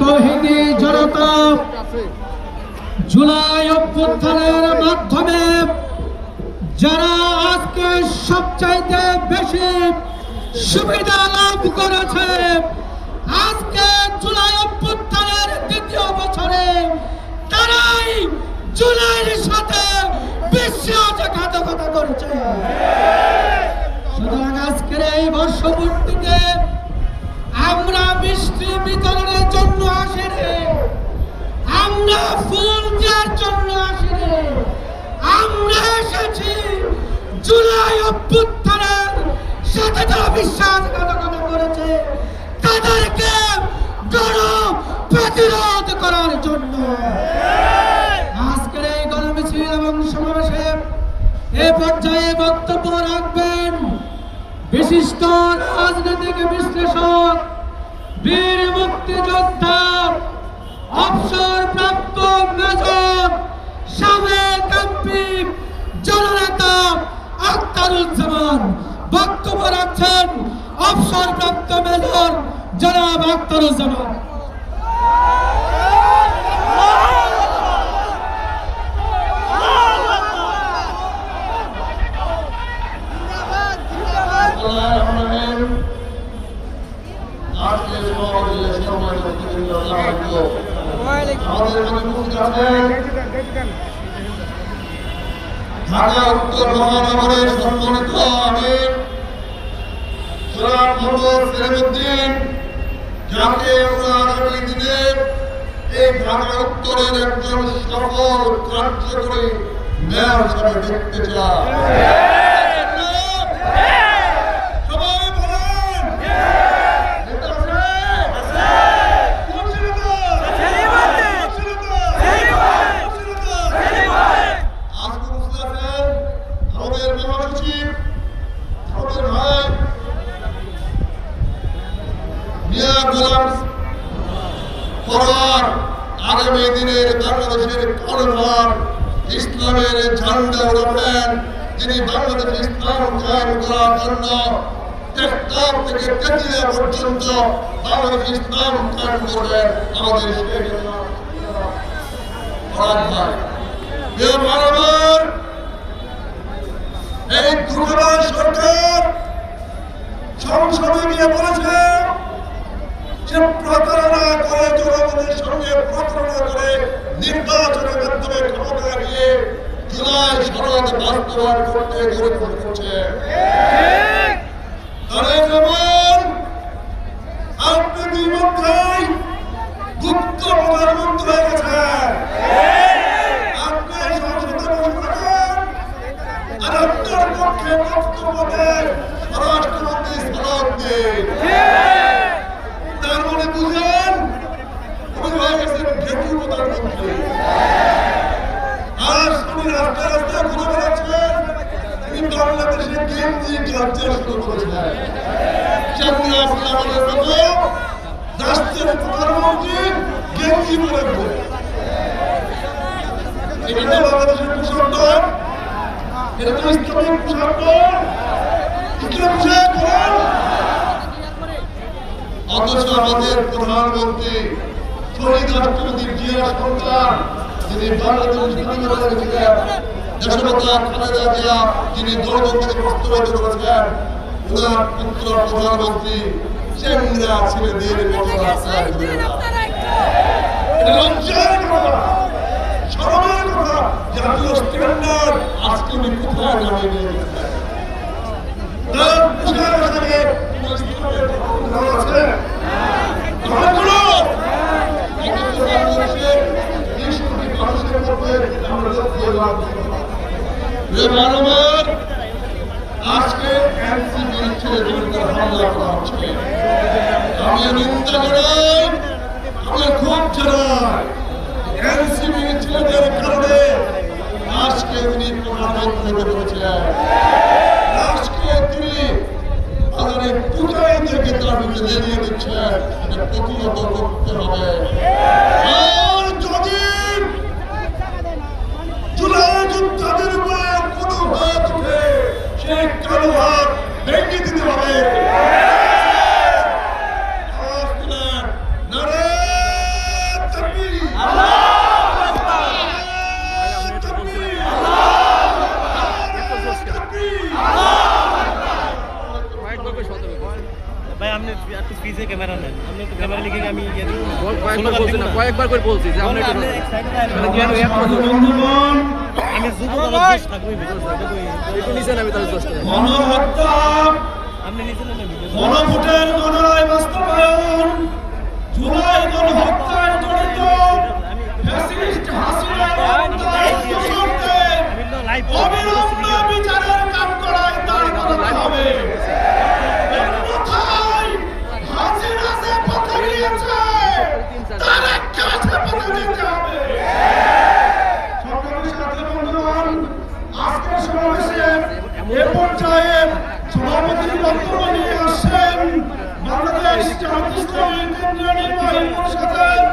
তৌহিদি জনতা জুলাই অভ্যুত্থানের মাধ্যমে যারা আজকে সবচাইতে বেশি সুবিধা লাভ করেছে, আজকে জুলাই অভ্যুত্থানের দ্বিতীয় বছরে তারাই জুলাইয়ের সাথে বিশ্বাসঘাতকতা করেছে। সুতরাং আজকের এই বর্ষপূর্তিতে আমরা মিষ্টি বিতরণের জন্য আসিনি, আমরা ফুল দেওয়ার জন্য আসিনি, আমরা এসেছি জুলাই অভ্যুত্থানের সাথে যারা বিশ্বাসঘাতকতা করেছে তাদেরকে প্রতিরোধ করার জন্য। আজকের এই গণমিছিল এবং সমাবেশে এ পর্যায়ে বক্তব্য রাখবেন বিশিষ্ট রাজনৈতিক বিশ্লেষক, বীর মুক্তিযোদ্ধা, অবসরপ্রাপ্ত মেজর, সাবেক এমপি, জননেতা আখতারুজ্জামান। বক্তব্য রাখছেন অবসরপ্রাপ্ত মেজর জনাব আখতারুজ্জামান। ঢাকা উত্তর মহানগরের সম্মানিত আমির জনাব মোহাম্মদ সেলিমউদ্দিন, যাকে আমরা আগামী দিনে এই ঢাকা উত্তরের একজন সফল কার্যকরী মেয়র হিসেবে দেখতে চাই। আগামী দিনের বাংলাদেশের কর্ণধার, ইসলামের ঝান্ডা উড়াবেন, যিনি বাংলাদেশ ইসলাম কায়েম করার জন্য টেকনাফ থেকে তেঁতুলিয়া পর্যন্ত বাংলাদেশ ইসলাম কায়েম করবেন আমাদের এই দুর্ঘটনা সরকার সংসদে গিয়ে বলেছে যে প্রতারণা করে, জনগণের সঙ্গে প্রতারণা করে নির্বাচনের মাধ্যমে ক্ষমতা নিয়ে জুলাই সনদ বাস্তবায়ন করতে করছে। আপনি ইতিমধ্যেই গুপ্ত প্রধানমন্ত্রী হয়ে গেছেন, আপনি সংসদে বসে থাকেন আর আপনার পক্ষে বক্তব্য দেন স্বরাষ্ট্রমন্ত্রী সনদ দিন। তার মানে বুঝেন উনি হয়ে গেছেন ঘেটু প্রধানমন্ত্রী। আর উনি রাস্তায় রাস্তায় ঘুরে বেড়াচ্ছেন, তিনি বাংলাদেশে গেঞ্জি কালচার শুরু করেছেন। সেগুলো আপনি আমাদের মতো রাষ্ট্রের প্রধানমন্ত্রী গেঞ্জি পরে ঘুরে, এটা তো বাংলাদেশের পোশাক নয়, এটা তো ইসলামিক পোশাক নয়, ইসলাম পোশাক করেন। অথচ আমাদের প্রধানমন্ত্রী শহীদ রাষ্ট্রপতি জিয়া সন্তান, যিনি বাংলাদেশ স্বাধীনতা ছিলেন, দেশনেতা খালেদা জিয়া যিনি গণতন্ত্রকে বাস্তবায়িত করেছেন, ওনার পুত্র প্রধানমন্ত্রী চেংরা ছেলেদের মতো রাস্তায় ঘুরে বেড়ায়। এটা লজ্জার কথা, শরমের কথা। জাতীয় স্ট্যান্ডার্ড আজকে উনি কোথায় নামিয়ে নিয়ে গেছেন? তার পোশাক আশাকে আছে আজকে এনসিপির ছেলেদের হামলা করা হচ্ছে। আমি নিন্দা জানাই, আমি খুব জানাই, এনসিপির ছেলেদের কারণে আজকে তিনি প্রধানমন্ত্রী হতে পেরেছিলেন। আজকে তিনি আমাদের পূজারীদেরকে তার ভিতরে লেলিয়ে দিচ্ছেন, এটা প্রতিহত করতে হবে। আর যদি জুলাই যোদ্ধাদের উপরে কোনো হাত উঠে, সেই কালো হাত ভেঙে দিতে হবে। নারে একটু ফ্রিজে ক্যামেরা নেন, আপনি একটু ক্যামেরা লিখে আমি কয়েকবার করে বলছি যে আমরা আপনি এক সাইডে বন্ধুগণ, আমি যুব থাকবই একটু নিচে নামি তাহলে 10 টাকা গণহত্যা, আপনি নিচে নেন ভিডিও গণভোটের গণরায় বাস্তবায়ন, জুলাই গণহত্যায় জড়িত ফ্যাসিস্ট হাসিনার হত্যায় দোষরদের অবিলম্বে বিচারের কাঠগড়ায় দাঁড় করাতে হবে। অন্যথায় হাসিনা যে পথে নিয়েছে, তার একটা পথে নিতে হবে। সকলের সাথে বন্ধুগণ, আজকের সমাবেশে এ পর্যায়ে সভাপতির বক্তব্য নিয়ে আসছেন বাংলাদেশ জামাত ইসলামী কেন্দ্রীয় নির্বাহী পরিষদের